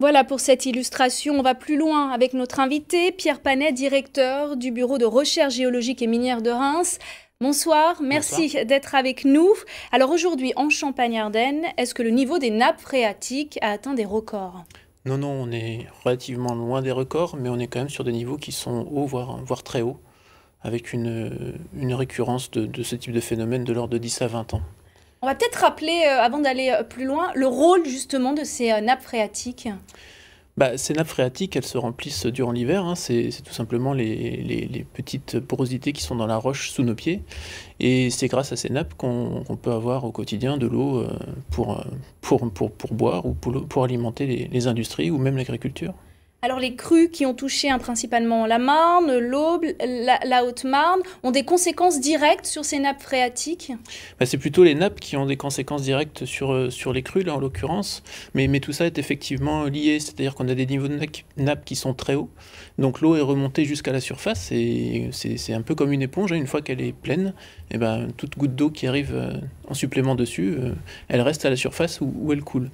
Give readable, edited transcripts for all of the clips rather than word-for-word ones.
Voilà pour cette illustration. On va plus loin avec notre invité, Pierre Panet, directeur du Bureau de recherche géologique et minière de Reims. Bonsoir, merci d'être avec nous. Alors aujourd'hui, en Champagne-Ardenne, est-ce que le niveau des nappes phréatiques a atteint des records? Non, non, on est relativement loin des records, mais on est quand même sur des niveaux qui sont hauts, voire très hauts, avec une récurrence de ce type de phénomène de l'ordre de 10 à 20 ans. On va peut-être rappeler, avant d'aller plus loin, le rôle justement de ces nappes phréatiques. Ces nappes phréatiques, elles se remplissent durant l'hiver, hein, c'est tout simplement les petites porosités qui sont dans la roche sous nos pieds. Et c'est grâce à ces nappes qu'on peut avoir au quotidien de l'eau pour boire ou pour alimenter les industries ou même l'agriculture. Alors les crues qui ont touché principalement la Marne, l'Aube, la Haute-Marne, ont des conséquences directes sur ces nappes phréatiques? C'est plutôt les nappes qui ont des conséquences directes sur les crues, là en l'occurrence, mais tout ça est effectivement lié, c'est-à-dire qu'on a des niveaux de nappes qui sont très hauts, donc l'eau est remontée jusqu'à la surface et c'est un peu comme une éponge, hein, une fois qu'elle est pleine, et toute goutte d'eau qui arrive en supplément dessus, elle reste à la surface où elle coule.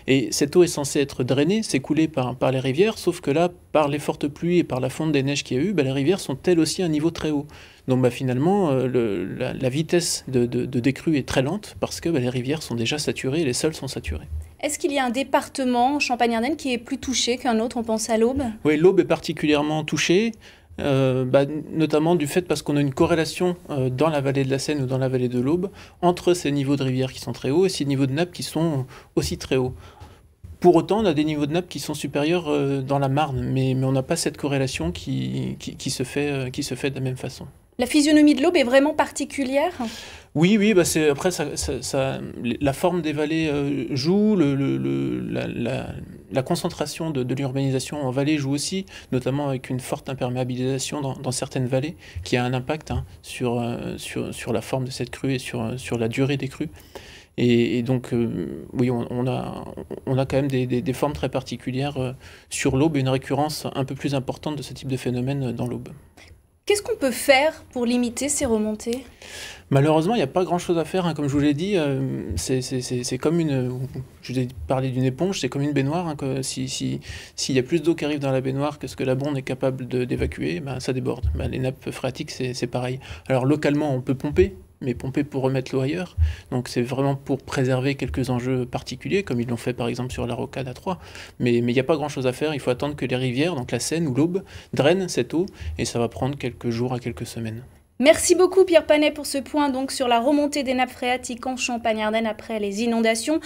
Et cette eau est censée être drainée, s'écouler par les rivières, sauf que là, par les fortes pluies et par la fonte des neiges qu'il y a eu, les rivières sont elles aussi à un niveau très haut. Donc finalement, la vitesse de décrue est très lente parce que les rivières sont déjà saturées et les sols sont saturés. Est-ce qu'il y a un département, Champagne-Ardenne, qui est plus touché qu'un autre? On pense à l'Aube. Oui, l'Aube est particulièrement touchée. Notamment du fait parce qu'on a une corrélation dans la vallée de la Seine ou dans la vallée de l'Aube entre ces niveaux de rivière qui sont très hauts et ces niveaux de nappes qui sont aussi très hauts. Pour autant, on a des niveaux de nappes qui sont supérieurs dans la Marne, mais on n'a pas cette corrélation qui se fait de la même façon. La physionomie de l'Aube est vraiment particulière? Oui, après, la forme des vallées joue, la concentration de l'urbanisation en vallée joue aussi, notamment avec une forte imperméabilisation dans certaines vallées, qui a un impact sur la forme de cette crue et sur la durée des crues. Et donc, oui, on a quand même des formes très particulières sur l'Aube et une récurrence un peu plus importante de ce type de phénomène dans l'Aube. Qu'est-ce qu'on peut faire pour limiter ces remontées? Malheureusement, il n'y a pas grand-chose à faire, hein. Comme je vous l'ai dit, c'est comme je vous ai parlé d'une éponge, c'est comme une baignoire, hein, s'il y a plus d'eau qui arrive dans la baignoire que ce que la bonde est capable d'évacuer, ça déborde. Les nappes phréatiques, c'est pareil. Alors localement, on peut pomper, mais pomper pour remettre l'eau ailleurs. Donc c'est vraiment pour préserver quelques enjeux particuliers, comme ils l'ont fait par exemple sur la rocade à Troyes. Mais il n'y a pas grand-chose à faire, il faut attendre que les rivières, donc la Seine ou l'Aube, drainent cette eau, et ça va prendre quelques jours à quelques semaines. Merci beaucoup Pierre Panet pour ce point donc sur la remontée des nappes phréatiques en Champagne-Ardenne après les inondations.